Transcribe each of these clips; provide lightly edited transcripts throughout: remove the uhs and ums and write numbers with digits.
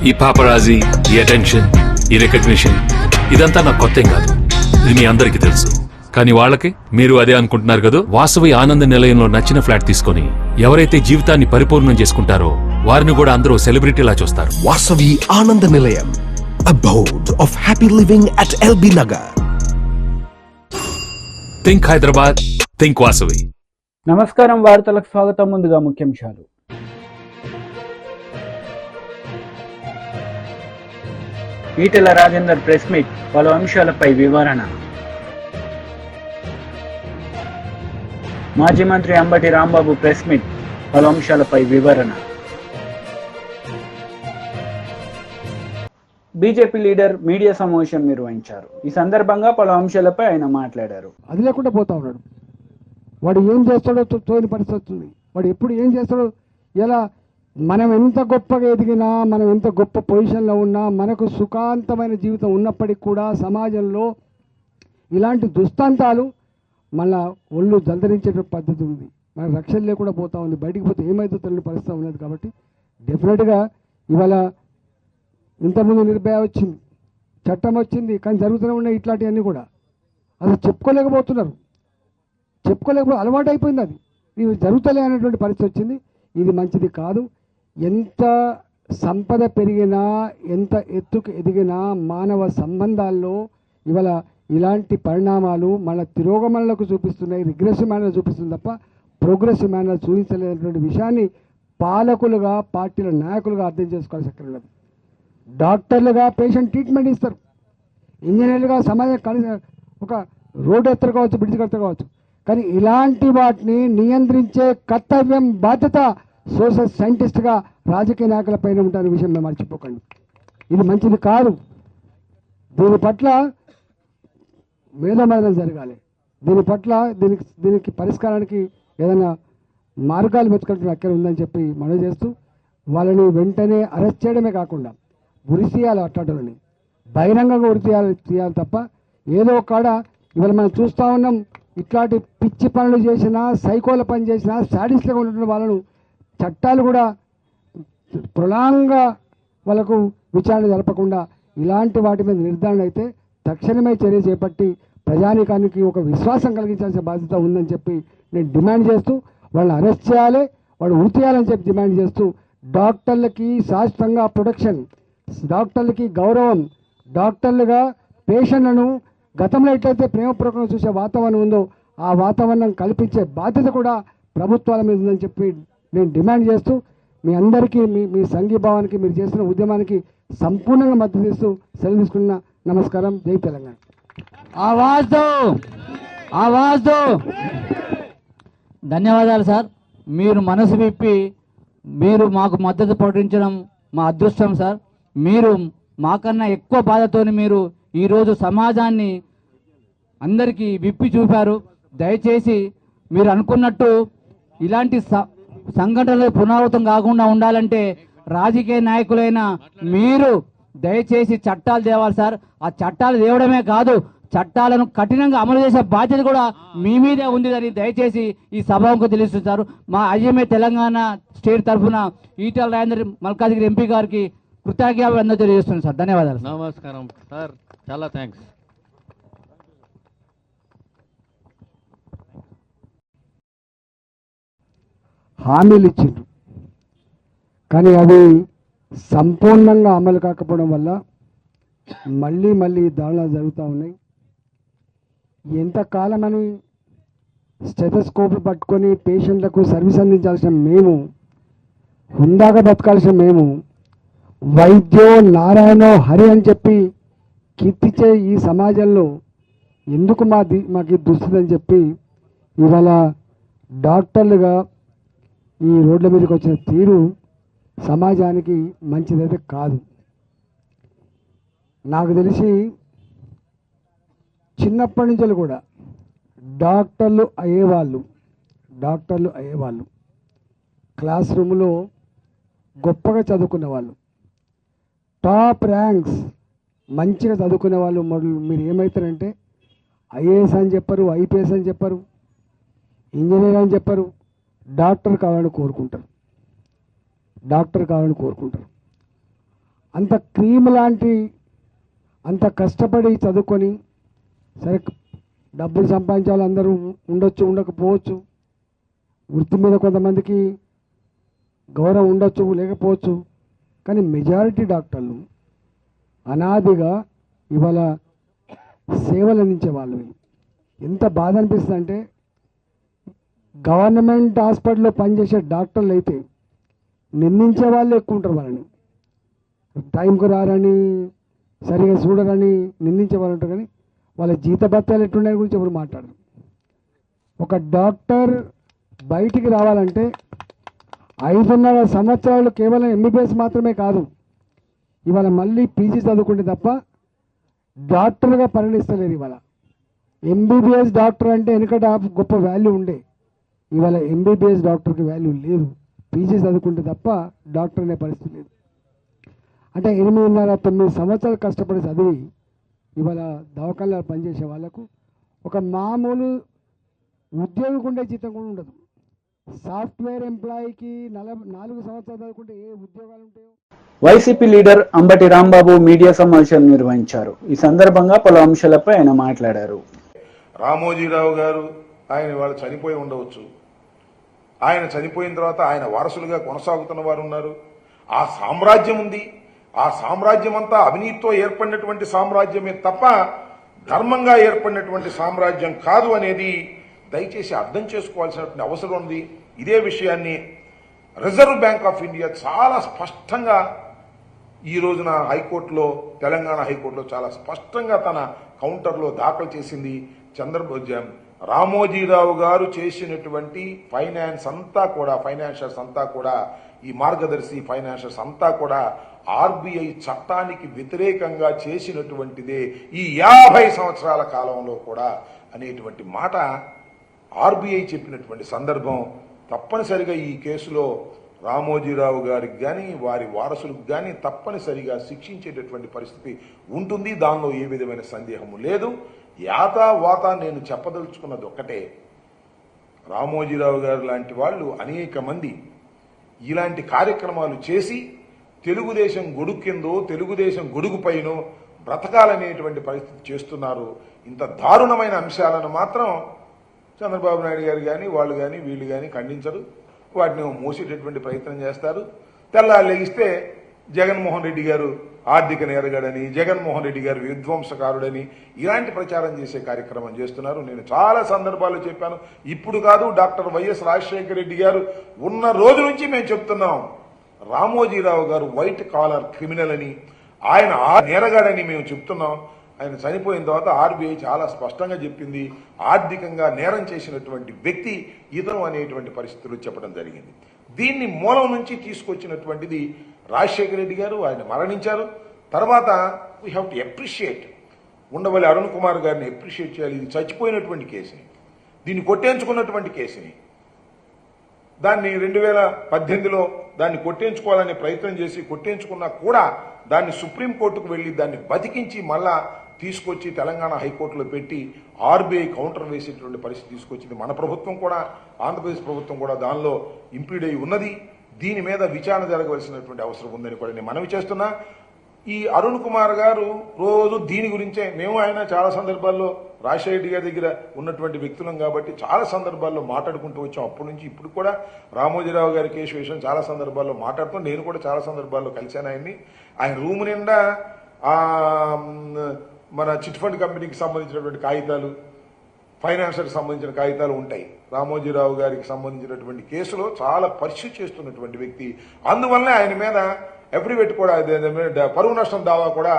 ఈ పాపరాజీ, ఈ అటెన్షన్, ఈ రికగ్నిషన్ ఇదంతా నాకు కొత్త కాదు. ఇది మీ అందరికీ తెలుసు. కానీ వాళ్ళకి మీరు అదే అనుకుంటున్నారు కదా. వాసవి ఆనంద నిలయంలో నచ్చిన ఫ్లాట్ తీసుకొని ఎవరైతే జీవితాన్ని పరిపూర్ణం చేసుకుంటారో వారిని కూడా అందరూ సెలబ్రిటీలా చూస్తారు. వాసవి ఆనంద నిలయం, abode of happy living at LB Nagar. Think Hyderabad, think Vasavi. నమస్కారం, వార్తలకు స్వాగతం. ముందుగా ముఖ్యాంశాలు. ఈటెల రాజేందర్ ప్రెస్ మీట్, పలు అంశాలపై వివరణ. మాజీ మంత్రి అంబటి రాంబాబు ప్రెస్ మీట్, పలు అంశాలపై వివరణ. బీజేపీ లీడర్ మీడియా సమావేశం నిర్వహించారు. ఈ సందర్భంగా పలు అంశాలపై ఆయన మాట్లాడారు. అది లేకుండా పోతా ఉన్నాడు. వాడు ఏం చేస్తాడో తోని పరిస్థితి వస్తుంది. వాడు ఎప్పుడు ఏం చేస్తాడో, ఎలా మనం ఎంత గొప్పగా ఎదిగినా, మనం ఎంత గొప్ప పొజిషన్లో ఉన్నా, మనకు సుఖాంతమైన జీవితం ఉన్నప్పటికీ కూడా సమాజంలో ఇలాంటి దుస్తాంతాలు మళ్ళా ఒళ్ళు జల్దరించే పద్ధతి ఉంది. మన రక్షణ లేకుండా పోతా ఉంది. బయటికి పోతే ఏమైతే తెలియని పరిస్థితి ఉన్నది. కాబట్టి డెఫినెట్గా ఇవాళ ఇంతకుముందు నిర్భయ వచ్చింది, చట్టం వచ్చింది, కానీ జరుగుతూనే ఉన్నాయి ఇట్లాంటివన్నీ కూడా. అసలు చెప్పుకోలేకపోతున్నారు. అలవాటు అయిపోయింది. అది ఇవి జరుగుతలే అనేటువంటి పరిస్థితి వచ్చింది. ఇది మంచిది కాదు. ఎంత సంపద పెరిగినా, ఎంత ఎత్తుకు ఎదిగినా మానవ సంబంధాల్లో ఇవాళ ఇలాంటి పరిణామాలు మన తిరోగమనలకు చూపిస్తున్నాయి. రిగ్రెసివ్ మేనర్ చూపిస్తుంది తప్ప ప్రోగ్రెసివ్ మేనర్ చూపించలేనటువంటి విషయాన్ని పాలకులుగా, పార్టీల నాయకులుగా అర్థం చేసుకోవాల్సి అక్కడ ఉన్నది. డాక్టర్లుగా పేషెంట్ ట్రీట్మెంట్ ఇస్తారు. ఇంజనీర్లుగా సమాజం ఒక రోడ్డు ఎత్తరు కావచ్చు, బ్రిడ్జ్ కడతారు కావచ్చు. కానీ ఇలాంటి వాటిని నియంత్రించే కర్తవ్యం, బాధ్యత సోషల్ సైంటిస్ట్గా రాజకీయ నాయకుల పైన ఉంటారనే విషయం మేము మర్చిపోకండి. ఇది మంచిది కాదు. దీని పట్ల మేధోమథనం జరగాలి. దీని పట్ల దీనికి పరిష్కారానికి ఏదైనా మార్గాలు వెతుకడం అక్కడ ఉందని చెప్పి మనవి చేస్తూ, వాళ్ళని వెంటనే అరెస్ట్ చేయడమే కాకుండా ఉరితీయాలి. అట్టాటోళ్ళని బహిరంగంగా తీయాలి తప్ప ఏదో కాడ ఇవాళ మనం చూస్తూ ఉన్నాం. ఇట్లాంటి పిచ్చి పనులు చేసినా, సైకోల పని చేసినా, సాడిస్ట్గా ఉన్నటువంటి వాళ్ళను చట్టాలు కూడా ప్రొలాంగా వాళ్ళకు విచారణ జరపకుండా ఇలాంటి వాటి మీద నిర్ధారణ అయితే తక్షణమే చర్య చేపట్టి ప్రజానీకానికి ఒక విశ్వాసం కలిగించాల్సిన బాధ్యత ఉందని చెప్పి నేను డిమాండ్ చేస్తూ, వాళ్ళని అరెస్ట్ చేయాలి, వాళ్ళు ఉరితీయాలని చెప్పి డిమాండ్ చేస్తూ, డాక్టర్లకి శాశ్వతంగా ప్రొటెక్షన్, డాక్టర్లకి గౌరవం, డాక్టర్లుగా పేషెంట్లను గతంలో ఎట్లయితే ప్రేమపూర్వకంగా చూసే వాతావరణం ఉందో ఆ వాతావరణం కల్పించే బాధ్యత కూడా ప్రభుత్వాల మీద ఉందని చెప్పి నేను డిమాండ్ చేస్తూ, మీ అందరికీ మీ సంఘీభావానికి, మీరు చేస్తున్న ఉద్యమానికి సంపూర్ణంగా మద్దతు ఇస్తూ సెలవు తీసుకున్న. నమస్కారం. జై తెలంగాణ. ఆవాజ్ దో. ధన్యవాదాలు సార్. మీరు మనసు విప్పి మీరు మాకు మద్దతు ప్రకటించడం మా అదృష్టం సార్. మీరు మాకన్నా ఎక్కువ బాధతోని మీరు ఈరోజు సమాజాన్ని అందరికీ విప్పి చూపారు. దయచేసి మీరు అనుకున్నట్టు ఇలాంటి సంఘటనలు పునరావృతం కాకుండా ఉండాలంటే రాజకీయ నాయకులైన మీరు దయచేసి చట్టాలు తేవాలి సార్. ఆ చట్టాలు తేవడమే కాదు, చట్టాలను కఠినంగా అమలు చేసే బాధ్యత కూడా మీ మీదే ఉందని దయచేసి ఈ సభకు తెలుస్తున్నారు. మా ఐఎంఏ తెలంగాణ స్టేట్ తరఫున ఈటెల రాజేందర్ మల్కాజ్గిరి ఎంపీ గారికి కృతజ్ఞతలు తెలియజేస్తున్నాను సార్. ధన్యవాదాలు. నమస్కారం సార్, చాలా థ్యాంక్స్. హామీలు ఇచ్చిండ్రు, కానీ అవి సంపూర్ణంగా అమలు కాకపోవడం వల్ల మళ్ళీ దాడులు జరుగుతూ ఉన్నాయి. ఎంతకాలమని స్టెథోస్కోప్లు పట్టుకొని పేషెంట్లకు సర్వీస్ అందించాల్సిన మేము, హుందాగా బతకాల్సిన మేము, వైద్యో నారాయణో హరి అని చెప్పి కీర్తించే ఈ సమాజంలో ఎందుకు మాకు ఈ దుస్థితి అని చెప్పి ఇవాళ డాక్టర్లుగా ఈ రోడ్ల మీదకి వచ్చిన తీరు సమాజానికి మంచిదైతే కాదు. నాకు తెలిసి చిన్నప్పటి నుంచి కూడా డాక్టర్లు అయ్యేవాళ్ళు క్లాస్ రూమ్లో గొప్పగా చదువుకునే వాళ్ళు, టాప్ ర్యాంక్స్ మంచిగా చదువుకునే వాళ్ళు. మీరు ఏమవుతారంటే ఐఏఎస్ అని చెప్పరు, ఐపీఎస్ అని చెప్పరు, ఇంజనీర్ అని చెప్పరు, డాక్టర్ కావాలని కోరుకుంటారు. అంత క్రీమ్ లాంటి అంత కష్టపడి చదువుకొని సరే డబ్బులు సంపాదించాలి, అందరూ ఉండొచ్చు ఉండకపోవచ్చు, వృత్తి మీద కొంతమందికి గౌరవం ఉండొచ్చు లేకపోవచ్చు, కానీ మెజారిటీ డాక్టర్లు అనాదిగా ఇవాళ సేవలు అందించే వాళ్ళు. ఎంత బాధ అనిపిస్తుంది అంటే గవర్నమెంట్ హాస్పిటల్లో పనిచేసే డాక్టర్లు అయితే నిందించే వాళ్ళు ఎక్కువ ఉంటారు, వాళ్ళని టైంకు రారని సరిగా చూడరని నిందించే వాళ్ళు ఉంటారు, కానీ వాళ్ళ జీతభత్యాలు ఎట్లున్నాయి గురించి ఎవరు మాట్లాడరు. ఒక డాక్టర్ బయటికి రావాలంటే 5.5 సంవత్సరాలు కేవలం ఎంబీబీఎస్ మాత్రమే కాదు, ఇవాళ మళ్ళీ పీజీ చదువుకుంటే తప్ప డాక్టర్గా పరిగణిస్తలేదు. ఇవాళ ఎంబీబీఎస్ డాక్టర్ అంటే వెనుకట గొప్ప వాల్యూ ఉండే, ఇవాళ ఎంబీబీఎస్ డాక్టర్కి వాల్యూ లేదు. పీజీ చదువుకుంటే తప్ప డాక్టర్ అనే పరిస్థితి లేదు. అంటే 8.5-9 సంవత్సరాలు కష్టపడి చదివి ఇవాళ దవాఖానలో పనిచేసే వాళ్ళకు ఒక మామూలు ఉద్యోగికి ఉండే జీతం కూడా ఉండదు. సాఫ్ట్వేర్ ఎంప్లాయీకి 4 సంవత్సరాలు చదువుకుంటే ఏ ఉద్యోగాలు ఉంటాయో. YCP leader Ambati Rambabu media సమావేశం నిర్వహించారు. ఈ సందర్భంగా పలు అంశాలపై ఆయన మాట్లాడారు. రామోజీరావు గారు ఆయన వాళ్ళు చనిపోయి ఉండవచ్చు, ఆయన చనిపోయిన తర్వాత ఆయన వారసులుగా కొనసాగుతున్న వారు ఉన్నారు. ఆ సామ్రాజ్యం ఉంది. ఆ సామ్రాజ్యం అంతా అవినీతితో ఏర్పడినటువంటి సామ్రాజ్యమే తప్ప ధర్మంగా ఏర్పడినటువంటి సామ్రాజ్యం కాదు అనేది దయచేసి అర్థం చేసుకోవాల్సినటువంటి అవసరం ఉంది. ఇదే విషయాన్ని రిజర్వ్ బ్యాంక్ ఆఫ్ ఇండియా చాలా స్పష్టంగా ఈ రోజున హైకోర్టులో, తెలంగాణ హైకోర్టులో చాలా స్పష్టంగా తన కౌంటర్లో దాఖలు చేసింది. రామోజీరావు గారు చేసినటువంటి ఫైనాన్షియర్స్ అంతా కూడా ఈ మార్గదర్శి ఫైనాన్షియర్స్ అంతా కూడా ఆర్బీఐ చట్టానికి వ్యతిరేకంగా చేసినటువంటిదే ఈ 50 సంవత్సరాల కాలంలో కూడా అనేటువంటి మాట ఆర్బీఐ చెప్పినటువంటి సందర్భం. తప్పనిసరిగా ఈ కేసులో రామోజీరావు గారికి కానీ వారి వారసులకు కానీ తప్పనిసరిగా శిక్షించేటటువంటి పరిస్థితి ఉంటుంది. దానిలో ఏ విధమైన సందేహము లేదు. వాత నేను చెప్పదలుచుకున్నది ఒక్కటే, రామోజీరావు గారు లాంటి వాళ్ళు అనేక మంది ఇలాంటి కార్యక్రమాలు చేసి తెలుగుదేశం గొడుగు కిందో తెలుగుదేశం గొడుగు పైనో బ్రతకాలనేటువంటి పరిస్థితి చేస్తున్నారు. ఇంత దారుణమైన అంశాలను మాత్రం చంద్రబాబు నాయుడు గారు కానీ వాళ్ళు కానీ వీళ్ళు కానీ ఖండించరు. వాటిని మోసేటటువంటి ప్రయత్నం చేస్తారు. తెల్లారు లెగిస్తే జగన్మోహన్ రెడ్డి గారు ఆర్థిక నేరగాడని, జగన్మోహన్ రెడ్డి గారు విధ్వంసకారుడని ఇలాంటి ప్రచారం చేసే కార్యక్రమం చేస్తున్నారు. నేను చాలా సందర్భాల్లో చెప్పాను. ఇప్పుడు కాదు, డాక్టర్ వైఎస్ రాజశేఖర రెడ్డి గారు ఉన్న రోజు నుంచి మేము చెప్తున్నాం, రామోజీరావు గారు వైట్ కాలర్ క్రిమినల్ అని, ఆయన నేరగాడని మేము చెప్తున్నాం. ఆయన చనిపోయిన తర్వాత ఆర్బీఐ చాలా స్పష్టంగా చెప్పింది, ఆర్థికంగా నేరం చేసినటువంటి వ్యక్తి ఇతను అనేటువంటి పరిస్థితులు చెప్పడం జరిగింది. దీన్ని మూలం నుంచి తీసుకొచ్చినటువంటిది రాజశేఖర రెడ్డి గారు. ఆయన మరణించారు. తర్వాత we have to appreciate, Undavalli Arun Kumar గారిని అప్రిషియేట్ చేయాలి. ఇది చచ్చిపోయినటువంటి కేసుని, దీన్ని కొట్టేంచుకున్నటువంటి కేసుని, దాన్ని 2018లో దాన్ని కొట్టేంచుకోవాలనే ప్రయత్నం చేసి కొట్టేంచుకున్నా కూడా దాన్ని సుప్రీంకోర్టుకు వెళ్లి దాన్ని బతికించి మళ్ళా తీసుకొచ్చి తెలంగాణ హైకోర్టులో పెట్టి ఆర్బీఐ కౌంటర్ వేసేటువంటి పరిస్థితి తీసుకొచ్చింది మన ప్రభుత్వం కూడా. ఆంధ్రప్రదేశ్ ప్రభుత్వం కూడా దానిలో ఇంప్లీడ్ అయి ఉన్నది. దీని మీద విచారణ జరగవలసినటువంటి అవసరం ఉందని కూడా నేను మనవి చేస్తున్నా. ఈ అరుణ్ కుమార్ గారు రోజు దీని గురించే, మేము ఆయన చాలా సందర్భాల్లో రాజశేఖర రెడ్డి గారి దగ్గర ఉన్నటువంటి వ్యక్తులం కాబట్టి చాలా సందర్భాల్లో మాట్లాడుకుంటూ వచ్చాం. అప్పటి నుంచి ఇప్పుడు కూడా రామోజీరావు గారి కేసు విషయం చాలా సందర్భాల్లో మాట్లాడుతూ, నేను కూడా చాలా సందర్భాల్లో కలిశాను ఆయన్ని. ఆయన రూమ్ నిండా మన చిట్ ఫండ్ కంపెనీకి సంబంధించినటువంటి కాగితాలు, ఫైనాన్షియర్కి సంబంధించిన కాగితాలు ఉంటాయి. రామోజీరావు గారికి సంబంధించినటువంటి కేసులో చాలా పరిశీలి చేస్తున్నటువంటి వ్యక్తి. అందువల్లనే ఆయన మీద అఫిడవిట్ కూడా, పరువు నష్టం దావా కూడా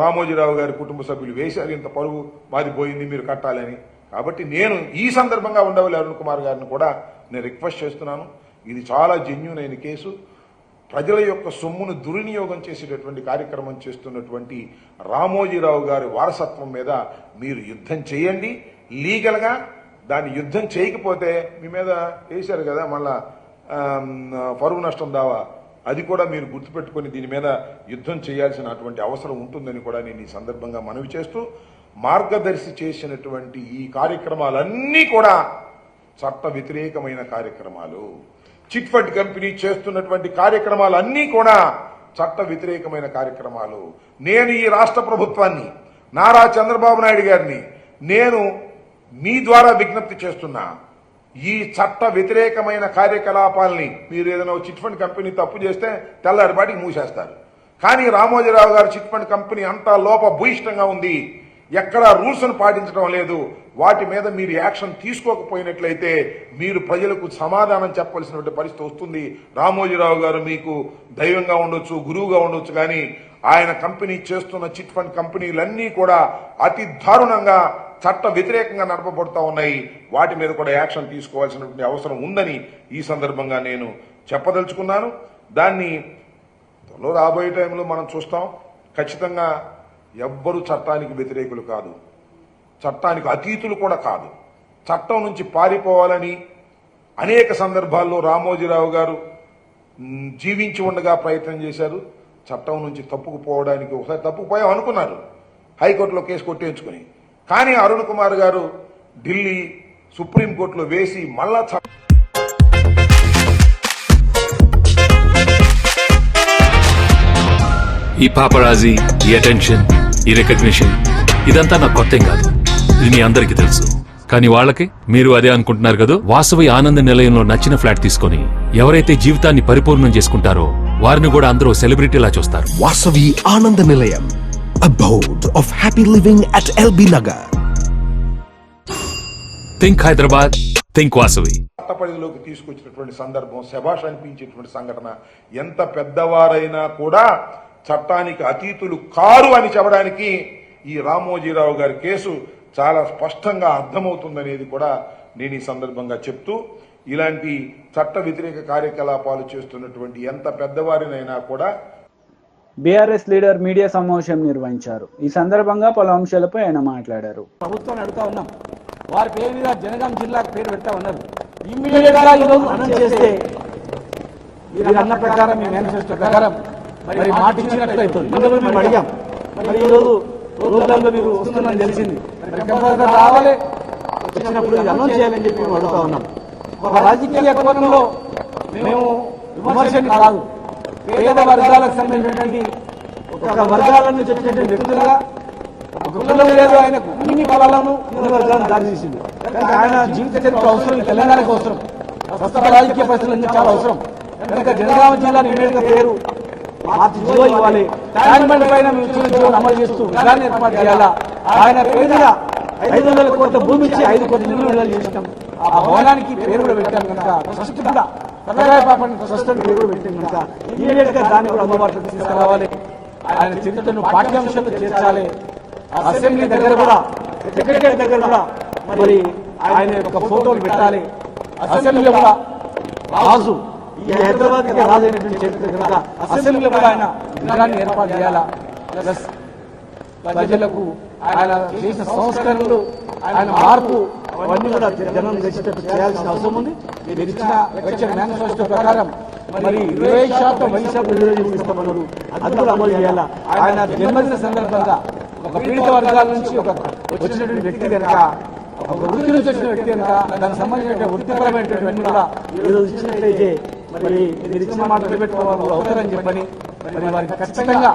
రామోజీరావు గారి కుటుంబ సభ్యులు వేశారు. ఇంత పరువు మాది పోయింది, మీరు కట్టాలని. కాబట్టి నేను ఈ సందర్భంగా ఉండవల్లి అరుణ్ కుమార్ గారిని కూడా నేను రిక్వెస్ట్ చేస్తున్నాను. ఇది చాలా జెన్యూన్ అయిన కేసు. ప్రజల యొక్క సొమ్మును దుర్వినియోగం చేసేటటువంటి కార్యక్రమం చేస్తున్నటువంటి రామోజీరావు గారి వారసత్వం మీద మీరు యుద్ధం చేయండి లీగల్గా. దాన్ని యుద్ధం చేయకపోతే మీ మీద వేశారు కదా మళ్ళా పరువు నష్టం దావా, అది కూడా మీరు గుర్తుపెట్టుకుని దీని మీద యుద్ధం చేయాల్సినటువంటి అవసరం ఉంటుందని కూడా నేను ఈ సందర్భంగా మనవి చేస్తూ, మార్గదర్శి చేసినటువంటి ఈ కార్యక్రమాలన్నీ కూడా చట్ట వ్యతిరేకమైన కార్యక్రమాలు. చిట్ ఫండ్ కంపెనీ చేస్తున్నటువంటి కార్యక్రమాలన్నీ కూడా చట్ట వ్యతిరేకమైన కార్యక్రమాలు. నేను ఈ రాష్ట్ర ప్రభుత్వాన్ని, నారా చంద్రబాబు నాయుడు గారిని నేను మీ ద్వారా విజ్ఞప్తి చేస్తున్నా, ఈ చట్ట వ్యతిరేకమైన కార్యకలాపాలని మీరు ఏదైనా చిట్ ఫండ్ కంపెనీ తప్పు చేస్తే తెల్లారిపాటికి మూసేస్తారు. కానీ రామోజీరావు గారు చిట్ ఫండ్ కంపెనీ అంతా లోపభూయిష్టంగా ఉంది, ఎక్కడా రూల్స్ను పాటించడం లేదు. వాటి మీద మీరు యాక్షన్ తీసుకోకపోయినట్లయితే మీరు ప్రజలకు సమాధానం చెప్పవలసినటువంటి పరిస్థితి వస్తుంది. రామోజీరావు గారు మీకు దైవంగా ఉండొచ్చు, గురువుగా ఉండొచ్చు, కానీ ఆయన కంపెనీ చేస్తున్న చిట్ ఫండ్ కంపెనీలన్నీ కూడా అతి దారుణంగా చట్ట వ్యతిరేకంగా నడపబడుతూ ఉన్నాయి. వాటి మీద కూడా యాక్షన్ తీసుకోవాల్సినటువంటి అవసరం ఉందని ఈ సందర్భంగా నేను చెప్పదలుచుకున్నాను. దాన్ని త్వరలో రాబోయే టైంలో మనం చూస్తాం. ఖచ్చితంగా ఎవ్వరూ చట్టానికి వ్యతిరేకులు కాదు, చట్టానికి అతీతులు కూడా కాదు. చట్టం నుంచి పారిపోవాలని అనేక సందర్భాల్లో రామోజీరావు గారు జీవించి ఉండగా ప్రయత్నం చేశారు. చట్టం నుంచి తప్పుకుపోవడానికి ఒకసారి తప్పుకుపోయాం అనుకున్నారు, హైకోర్టులో కేసు కొట్టేయించుకుని. కానీ అరుణ్ కుమార్ గారు ఢిల్లీ సుప్రీంకోర్టులో వేసి మళ్ళా ఈ పాపరాజీ, ఈ అటెన్షన్, ఈ రికగ్నిషన్ ఇదంతా నాకు కొత్త కాదు, ఇది మీ అందరికీ తెలుసు. కానీ వాళ్ళకి మీరు అదే అనుకుంటున్నారు కదా. వాసవి ఆనంద నిలయంలో నచ్చిన ఫ్లాట్ తీసుకొని ఎవరైతే జీవితాన్ని పరిపూర్ణం చేసుకుంటారో వారిని కూడా అందరూ సెలబ్రిటీలా చూస్తారు. Vasavi Ananda Nilayam, abode of happy living at LB Nagar. Think Hyderabad, think Vasavi. చట్ట పరిధిలోకి తీసుకొచ్చినటువంటి సందర్భం శభాష్ అనిపించేటువంటి సంఘటన. ఎంత పెద్దవారైనా కూడా చట్టానికి అతీతులు కారు అని చెప్పడానికి ఈ రామోజీరావు గారి కేసు చాలా స్పష్టంగా అర్థమవుతుందనేది కూడా నేను ఈ సందర్భంగా చెప్తూ, ఇలాంటి చట్ట వ్యతిరేక కార్యకలాపాలు చేస్తున్నటువంటి ఎంత పెద్దవారినైనా కూడా బీఆర్ఎస్ లీడర్ మీడియా సమావేశం నిర్వహించారు. ఈ సందర్భంగా పలు అంశాలపై ఆయన మాట్లాడారు. ప్రభుత్వాన్ని అడుగుతా ఉన్నాం, వారి పేరు మీద జనగాం జిల్లాకు పేరు పెడతా ఉన్నారు. ఇమ్మీడియట్ గా ఈరోజు అనౌన్స్ చేస్తే మీరు అన్న ప్రకారం, మీ మేనిఫెస్టో ప్రకారం మరి మాట ఇచ్చినట్టు అవుతుంది. ముందు మేము అడిగాం, మరి ఈరోజు రోజులలో మీరు వస్తుందని తెలిసింది, మరి కంపల్సరీ రావాలి, వచ్చినప్పుడు ఇది అనౌన్స్ చేయాలని చెప్పి మేము అడుగుతా ఉన్నాం. ఒక రాజకీయ కోణంలో మేము విమర్శని కాదు, పేద వర్గాలకు సంబంధించినటువంటి ఒక వర్గాల నుంచి వచ్చినటువంటి వ్యక్తులుగా ఒక కులం లేదు, ఆయనకు అన్ని కులాలను ఇన్ని వర్గాలను దారి తీసింది. కనుక ఆయన జీవిత చరిత్ర అవసరం, తెలంగాణకు అవసరం, ప్రస్తుత రాజకీయ పరిస్థితులు చాలా అవసరం. కనుక జనగామ జిల్లాను ఇమీడియట్ గా పేరు మార్చి జిల్లా ఇవ్వాలి. ట్యాంక్మెంట్ పైన మేము ఇచ్చిన జిల్లాను అమలు చేస్తూ విధానం ఏర్పాటు చేయాలా. ఆయన పేరు మీద 500 కోట్ల భూమి ఇచ్చి 5 కోట్ల నిధులు విడుదల చేసినాం. ఆ భవనానికి పేరు కూడా పెట్టాం కనుక ట్రస్ట్ కూడా సన్నగాయపాపని ట్రస్ట్ అని పేరు కూడా పెట్టాం కనుక ఇమీడియట్ గా దాన్ని కూడా అందుబాటులోకి తీసుకురావాలి. ఆయన చరిత్రను పాఠ్యాంశాలు చేర్చాలి. అసెంబ్లీ దగ్గర కూడా, సెక్రటరీ దగ్గర కూడా మరి ఆయన యొక్క ఫోటోలు పెట్టాలి. అసెంబ్లీలో కూడా రాజు, ఈ హైదరాబాద్ కి రాజు అయినటువంటి చరిత్ర కనుక అసెంబ్లీలో కూడా ఆయన విగ్రహాన్ని ఏర్పాటు చేయాలా. ప్లస్ ప్రజలకు ఆయన చేసిన సంస్కరణలు, ఆయన మార్పు అవన్నీ కూడా జనం తెచ్చేటట్టు చేయాల్సిన అవసరం ఉంది. మీరు ఇచ్చిన మేనిఫెస్టో ప్రకారం మరి 20% వైశాఖ రిజర్వేషన్ ఇస్తామన్నారు, అది కూడా అమలు చేయాలా. ఆయన జన్మదిన సందర్భంగా ఒక పీడిత వర్గాల నుంచి ఒక వచ్చినటువంటి వ్యక్తి కనుక, ఒక వృత్తి నుంచి వచ్చిన వ్యక్తి కనుక దానికి సంబంధించిన వృత్తిపరమైనటువంటి కూడా ఈరోజు ఇచ్చినట్లయితే మరి మీరు ఇచ్చిన మాట నిలబెట్టుకోవాలి అవుతారని చెప్పని మరి వారికి ఖచ్చితంగా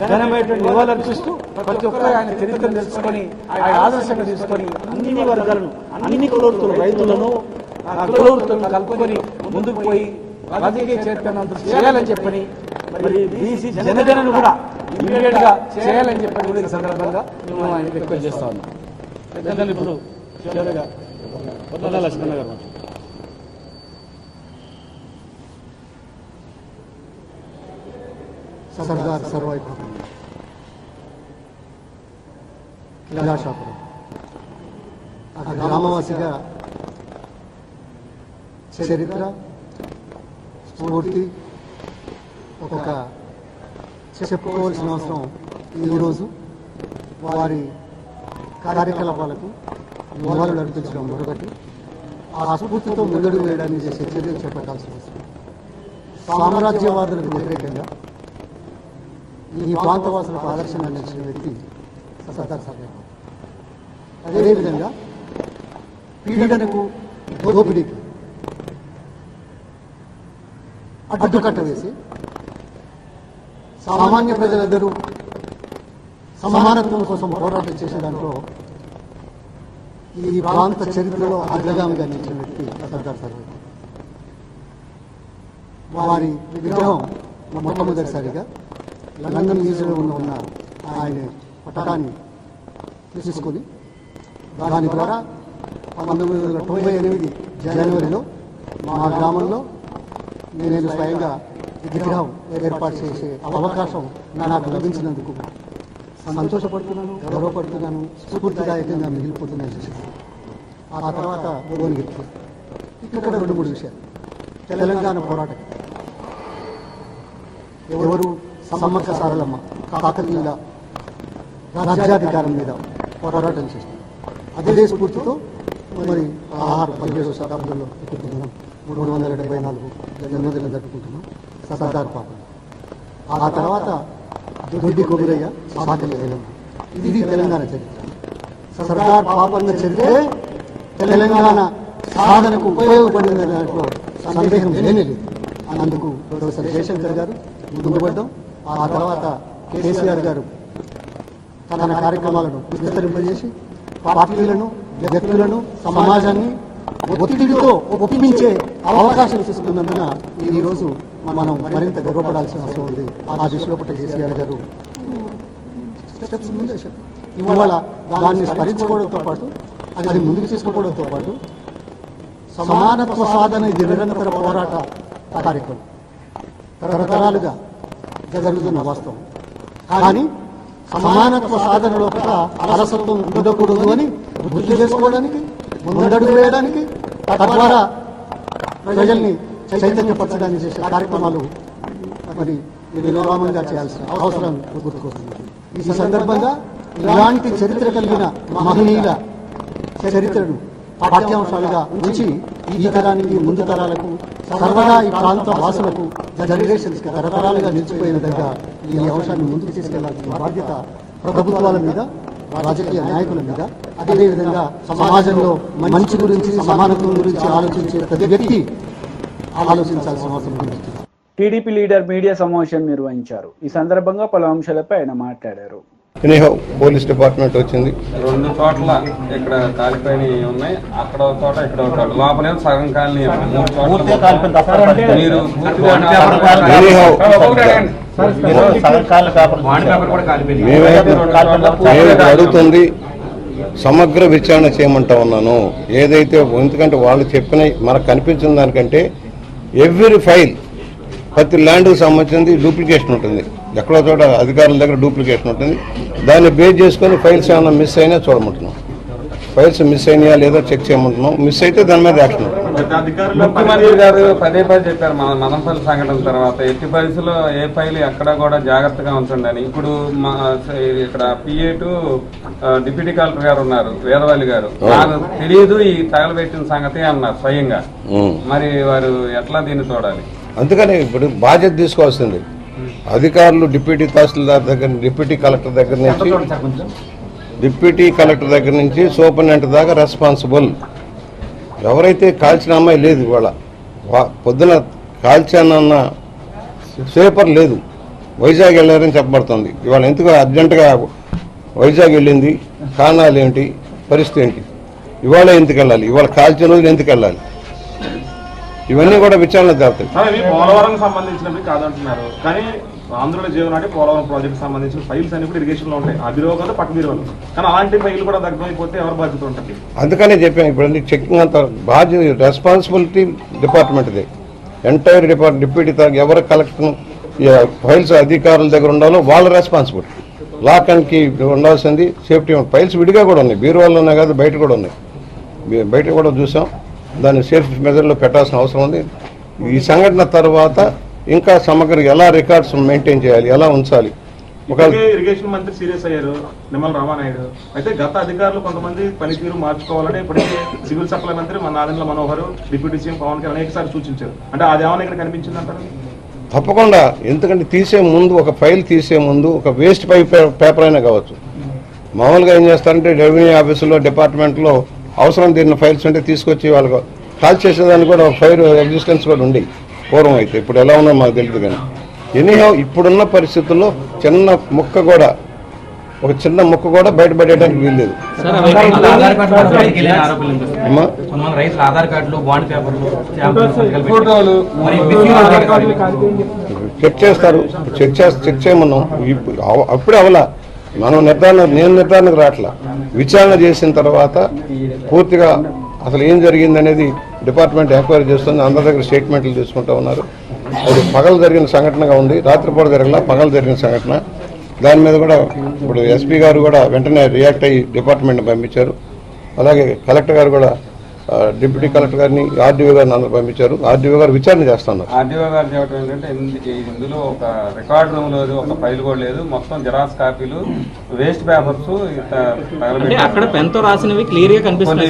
ఘనమైనటువంటి నివాళులు చూస్తూ ప్రతి ఒక్కరు ఆయన చరిత్రను తెలుసుకొని ఆయన ఆదర్శంగా తీసుకొని అన్ని వర్గాలను, అన్ని కులవృత్తులు, రైతులను, కులవృత్తులను కలుపుకొని ముందుకు పోయి రాజకీయ చరిత్రను చేయాలని చెప్పని మరి బీసీ జనగణను కూడా ఇమీడియట్ గా చేయాలని చెప్పని కూడా ఈ సందర్భంగా మేము ఆయన రిక్వెస్ట్ చేస్తా ఉన్నాం. ఇప్పుడు చివరిగా పొన్నాల లక్ష్మణ గారు సర్దార్ సర్వాయి కిలాషాపురం ఆ గ్రామవాసిగా చరిత్ర, స్ఫూర్తి ఒక చెప్పుకోవాల్సిన అవసరం ఈరోజు వారి కార్యకలాపాలకు నివాళులు అర్పించడం మరొకటి. ఆ స్ఫూర్తితో ముందడుగు వేయడానికి చేసే చర్యలు చేపట్టాల్సిన అవసరం. సామ్రాజ్యవాదులకు వ్యతిరేకంగా ఈ ప్రాంతవాసులకు ఆదర్శంగా నిలిచిన వ్యక్తి సర్దార్ సర్వాయి. అదేవిధంగా పీడనకు, దోపిడీకి అడ్డుకట్ట వేసి సామాన్య ప్రజలందరూ సమానత్వం కోసం పోరాటం చేసే దాంట్లో ఈ ప్రాంత చరిత్రలో అగ్రగామిగా నిలిచిన వ్యక్తి సర్దార్ సర్వేపల్లి. వారి విగ్రహం మొట్టమొదటిసారిగా లండన్ మ్యూజియంలో ఉన్న ఆయన పటాన్ని తీసుకొని దాని ద్వారా 1998 జనవరిలో మా గ్రామంలో నేను స్వయంగా విగ్రహం ఏర్పాటు చేసే అవకాశం నాకు లభించినందుకు సంతోషపడుతున్నాను, గౌరవపడుతున్నాను, స్ఫూర్తిదాయకంగా మిగిలిపోతున్నాను. ఆ తర్వాత భువనగిరి ఇక్కడ 2-3 విషయాలు. తెలంగాణ పోరాటం ఎవరు సమ్మక్క సారలమ్మ కాకతీయుల రాజ్యాధికారం మీద పోరాటం చేస్తారు. అదే స్ఫూర్తితో మరి 17వ శతాబ్దంలో 374 జన్మదినం జరుపుకుంటున్నాం సర్దార్ పాపన్న. ఆ తర్వాత దొడ్డి కొగురయ్య, సాకలి ఐలమ్మ. ఇది తెలంగాణ చరిత్ర. సర్దార్ పాపన్న చరిత్రే తెలంగాణ సాధనకు ఉపయోగపడిన దాంట్లో సందేహం లేనేలేదు. అందుకు ప్రొఫెసర్ జయశంకర్ గారు ముందుపడ్డాం. ఆ తర్వాత కేసీఆర్ గారు తన కార్యక్రమాలను విస్తరింపజేసి పార్టీలను, వ్యక్తులను, సమాజాన్ని ఒత్తిడితో ఒప్పించే అవకాశం తీసుకున్నందున ఈరోజు మనం మరింత గర్వపడాల్సిన అవసరం ఉంది. ఆ దిశలో పట్ల కేసీఆర్ గారు స్టెప్స్ ముందే ఇవాళ దాన్ని స్మరించుకోవడంతో పాటు అది ముందుకు తీసుకోవడంతో పాటు సమానత్వ సాధన ఇది నిరంతర పోరాట కార్యక్రమం తరతరాలుగా జరుగుతున్న వాస్తవం. కానీ సమానత్వ సాధన లోపల అలసత్వం ఉండకూడదు అని గుర్తు చేసుకోవడానికి, ముందడుగు వేయడానికి, తద్వారా ప్రజల్ని చైతన్యపరచడానికి చేసే కార్యక్రమాలు మరి నిర్వామంగా చేయాల్సిన అవసరం గుర్తుకొస్తుంది. ఈ సందర్భంగా ఇలాంటి చరిత్ర కలిగిన మహనీయుల చరిత్రను పాఠ్యాంశాలుగా ఉంచి ఈ తరానికి, ముందు తరాలకు, సర్వదా ఈ ప్రాంత వాసులకు, జనరేషన్స్ కి తరతరాలుగా నిలిచిపోయిన విధంగా ఈ అంశాన్ని ముందుకు తీసుకెళ్లాల్సిన బాధ్యత ప్రభుత్వాల మీద, రాజకీయ నాయకుల మీద, అదేవిధంగా సమాజంలో మంచి గురించి, సమానత్వం గురించి ఆలోచించే ప్రతి వ్యక్తి ఆలోచించాల్సిన అవసరం ఉంది. టీడీపీ లీడర్ మీడియా సమావేశం నిర్వహించారు. ఈ సందర్భంగా పలు అంశాలపై ఆయన మాట్లాడారు. పోలీస్ డిపార్ట్మెంట్ వచ్చింది. 2 చోట్ల ఇక్కడ కాలిపోయి ఉన్నాయి. అక్కడ ఒక చోట, ఇక్కడ ఒక చోట, లోపల సగం కాలనీ. 3 చోట్ల మీరు అడుగుతుంది సమగ్ర విచారణ చేయమంటా ఉన్నాను. ఏదైతే ఎందుకంటే వాళ్ళు చెప్పిన మనకు కనిపించిన దానికంటే ఎవ్రీ ఫైల్ ప్రతి ల్యాండ్కి సంబంధించింది డూప్లికేషన్ ఉంటుంది. ఎక్కడో చోట అధికారుల దగ్గర డూప్లికేషన్ ఉంటుంది. దాన్ని బేస్ చేసుకొని ఫైల్స్ ఏమైనా మిస్ అయినా చూడమంటున్నాం. ఫైల్స్ మిస్ అయినాయా లేదా చెక్ చేయమంటున్నాం. మిస్ అయితే దాని మీద యాక్షన్ ఉంటుంది. ముఖ్యమంత్రి గారు పదే చెప్పారు మదనపల్లి సంఘటన తర్వాత ఎట్టి పరిస్థితుల్లో ఏ ఫైల్ ఎక్కడ కూడా జాగ్రత్తగా ఉంచండి అని. ఇప్పుడు ఇక్కడ PA2 డిప్యూటీ కలెక్టర్ గారు ఉన్నారు, వేదవల్లి గారు. నాకు తెలియదు ఈ తగలబెట్టిన సంగతి అన్నారు స్వయంగా. మరి వారు ఎట్లా దీన్ని చూడాలి? అందుకని ఇప్పుడు బాధ్యత తీసుకోవాల్సింది అధికారులు. డిప్యూటీ తహసీల్దార్ దగ్గర, డిప్యూటీ కలెక్టర్ దగ్గర నుంచి సూపరింటెండెంట్ దాకా రెస్పాన్సిబుల్. ఎవరైతే కాల్చిన అమ్మాయి లేదు, ఇవాళ పొద్దున కాల్చానన్న పేపర్ లేదు, వైజాగ్ వెళ్ళారని చెప్పబడుతుంది. ఇవాళ ఎందుకు అర్జెంటుగా వైజాగ్ వెళ్ళింది, కారణాలు ఏంటి, పరిస్థితి ఏంటి, ఇవాళ ఎందుకు వెళ్ళాలి, ఇవాళ కాల్చిన రోజులు ఎందుకు వెళ్ళాలి, ఇవన్నీ కూడా విచారణ జరుగుతాయి. పోలవరం సంబంధించినవి కాదంటున్నారు, కానీ ఆంధ్రలో జీవనాటి పోలవరం ప్రాజెక్ట్ సంబంధించిన ఫైల్స్ అన్ని కూడా ఇరిగేషన్ లో ఉంటాయి. ఆ బిరోగాలు పక్క బిరోలు, కానీ అలాంటి ఫైల్ కూడా దగ్ధమైపోతే ఎవరు బాధ్యత ఉంటుంది? అందుకనే చెప్పాను ఇప్పుడు చెకింగ్ అంత బాధ్యత రెస్పాన్సిబిలిటీ డిపార్ట్మెంట్దే. ఎంటైర్ డిప్యూటీ ఎవరు కలెక్టర్ ఫైల్స్ అధికారుల దగ్గర ఉండాలో వాళ్ళ రెస్పాన్సిబిలిటీ. లాక్ అండ్ కీ ఉండాల్సింది. సేఫ్టీ ఫైల్స్ విడిగా కూడా ఉన్నాయి, బీరువాళ్ళు ఉన్నాయి కాదు, బయట కూడా ఉన్నాయి. బయట కూడా చూసాం. దాన్ని సేఫ్ మెజర్లో పెట్టాల్సిన అవసరం ఉంది. ఈ సంఘటన తర్వాత ఇంకా సమగ్ర ఎలా రికార్డ్స్ మెయింటైన్ చేయాలి, ఎలా ఉంచాలి. ఇరిగేషన్ మంత్రి సీరియస్ అయ్యారు నిమ్మల రామానాయుడు. అయితే గత అధికారులు కొంతమంది పనితీరు మార్చుకోవాలని ఇప్పటికే సివిల్ సప్లై మంత్రి మన నాదెండ్ల మనోహర్, డిప్యూటీ సీఎం పవన్ కళ్యాణ్ అనేక సార్లు సూచించారు. అంటే అది ఏమైనా ఇక్కడ కనిపించింది అంటారు? తప్పకుండా. ఎందుకంటే తీసే ముందు, ఒక ఫైల్ తీసే ముందు ఒక వేస్ట్ పేపర్ అయినా కావచ్చు. మామూలుగా ఏం చేస్తారంటే రెవెన్యూ ఆఫీసులో, డిపార్ట్మెంట్లో అవసరం తీరిన ఫైల్స్ ఉంటే తీసుకొచ్చి వాళ్ళకు కాల్ చేసేదానికి కూడా ఫైర్ ఎగ్జిస్టెన్స్ కూడా ఉండి పూర్వం అయితే. ఇప్పుడు ఎలా ఉన్నా మాకు తెలియదు, కానీ ఎనీహౌ ఇప్పుడున్న పరిస్థితుల్లో ఒక చిన్న ముక్క కూడా బయటపడేయడానికి వీల్లేదు. చెక్ చేస్తారు, చెక్ చేయమన్నాం. అప్పుడే అవలా నేను నిర్ధారణకు రావట్లా. విచారణ చేసిన తర్వాత పూర్తిగా అసలు ఏం జరిగిందనేది డిపార్ట్మెంట్ ఎంక్వైరీ చేస్తుంది. అందరి దగ్గర స్టేట్మెంట్లు తీసుకుంటూ ఉన్నారు. అది పగలు జరిగిన సంఘటనగా ఉంది, రాత్రిపూట జరగల, పగలు జరిగిన సంఘటన. దాని మీద కూడా ఇప్పుడు ఎస్పీ గారు కూడా వెంటనే రియాక్ట్ అయ్యి డిపార్ట్మెంట్ని పంపించారు. అలాగే కలెక్టర్ గారు కూడా డిప్యూటీ కలెక్టర్ గారిని, ఆర్డీఓ గారిని అందరూ పంపించారు. ఆర్డీఓ గారు విచారణ చేస్తున్నారు. ఆర్డీఓ గారు చెప్పడం ఏంటంటే ఇందులో ఒక రికార్డ్ రూమ్ లేదు, ఒక ఫైల్ కూడా లేదు, మొత్తం జిరాక్స్ కాపీలు, వేస్ట్ పేపర్స్ అక్కడ పెన్తో రాసినవి క్లియర్ గా కనిపిస్తున్నాయి.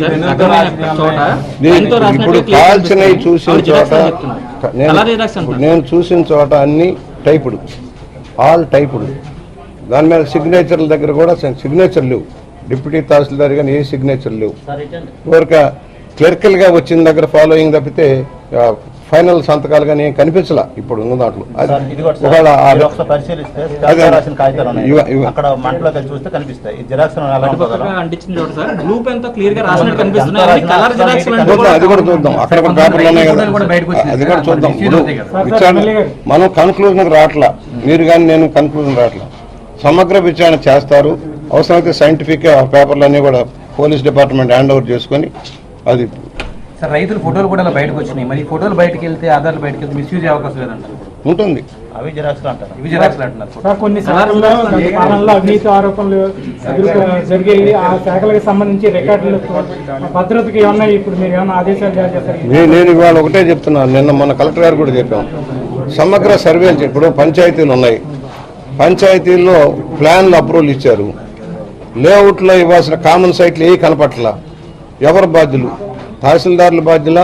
ఇప్పుడు కాల్చినవి చూసిన చోట, నేను చూసిన చోట అన్ని టైపుడు, ఆల్ టైపుడు. దాని మీద సిగ్నేచర్ల దగ్గర కూడా సిగ్నేచర్ లేవు. డిప్యూటీ తహసీల్దార్ కానీ ఏ సిగ్నేచర్ లేవు. ఊరిక క్లర్కల్ గా వచ్చిన దగ్గర ఫాలోయింగ్ తప్పితే ఫైనల్ సంతకాలు కానీ ఏం కనిపించలా ఇప్పుడు ఉన్న దాంట్లో. అది కూడా చూద్దాం, అక్కడ పేపర్లు ఉన్నాయి కదా, అది కూడా చూద్దాం. విచారణ మనం కన్క్లూజన్ రావట్లా, మీరు కానీ నేను కన్క్లూజన్ రావట్లా. సమగ్ర విచారణ చేస్తారు. అవసరమైతే సైంటిఫిక్ పేపర్లన్నీ కూడా పోలీస్ డిపార్ట్మెంట్ హ్యాండ్ ఓవర్ చేసుకొని అది. సార్, రైతుల ఫోటోలు కూడా బయటకు వచ్చినాయి. మరి ఫోటోలు బయటకు వెళ్తే, ఆధార్లు బయటకు వెళ్తే మిస్యూజ్ అయ్యే అవకాశం లేదంటారు. ఉంటుంది. అవి జిరాక్స్లు అంటారు, ఇవి జిరాక్స్లు అంటున్నారు. కొన్ని పాలనలో అవినీతి ఆరోపణలు జరిగాయి. ఆ శాఖలకు సంబంధించి రికార్డులు భద్రతకి ఏమన్నా ఇప్పుడు మీరు ఏమన్నా ఆదేశాలు జారీ చేస్తారు? నేను ఇవాళ ఒకటే చెప్తున్నాను, నిన్న మన కలెక్టర్ గారు కూడా చెప్పాం. సమగ్ర సర్వేలు ఇప్పుడు పంచాయతీలు ఉన్నాయి, పంచాయతీల్లో ప్లాన్లు అప్రూవల్ ఇచ్చారు. లేఅవుట్లో ఇవ్వాల్సిన కామన్ సైట్లు ఏ కనపట్ల. ఎవరు బాధ్యులు? తహసీల్దారుల బాధ్యుల,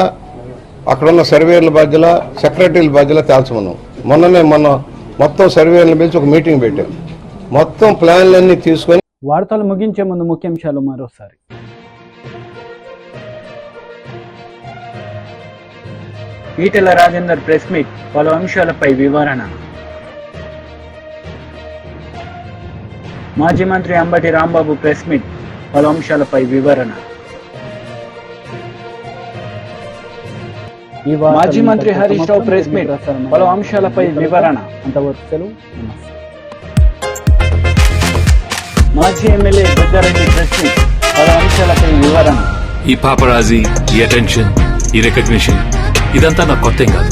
అక్కడున్న సర్వేయర్ల బాధ్యుల, సెక్రటరీల బాధ్యుల తేల్చమన్నాం. మొన్న మొత్తం సర్వేయర్లను పిలిచి ఒక మీటింగ్ పెట్టాం. మొత్తం ప్లాన్లన్నీ తీసుకొని. వార్తలు ముగించే ముందు ముఖ్యాంశాలు మరోసారి. ఈటెల రాజేందర్ ప్రెస్ మీట్, పలు అంశాలపై వివరణ. మాజీ మంత్రి అంబటి రాంబాబు ప్రెస్ మీట్, పలు అంశాలపై వివరణ. మాజీ మంత్రి హరీష్ రావు ప్రెస్ మీట్, పలు అంశాలపై వివరణ. అంతవరకు సెలవు. మాజీ ఎమ్మెల్యే పెద్దారెడ్డి ప్రెస్ మీట్, పలు అంశాలపై వివరణ. ఈ పాపరాజీ, ఈ అటెన్షన్, ఈ రికగ్నిషన్ ఇదంతా నాకు కొత్త కాదు,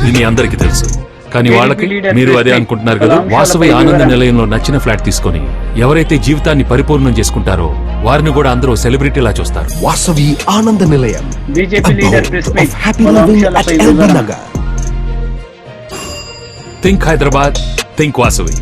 ఇది మీ అందరికీ తెలుసు. కానీ వాళ్ళకి మీరు అదే అనుకుంటున్నారు కదా. వాసవి ఆనంద నిలయంలో నచ్చిన ఫ్లాట్ తీసుకొని ఎవరైతే జీవితాన్ని పరిపూర్ణం చేసుకుంటారో వారిని కూడా అందరూ సెలబ్రిటీలా చూస్తారు. వాసవి ఆనంద నిలయం, BJP leader press meet, happy living at LB Nagar. Think Hyderabad, think Vasavi.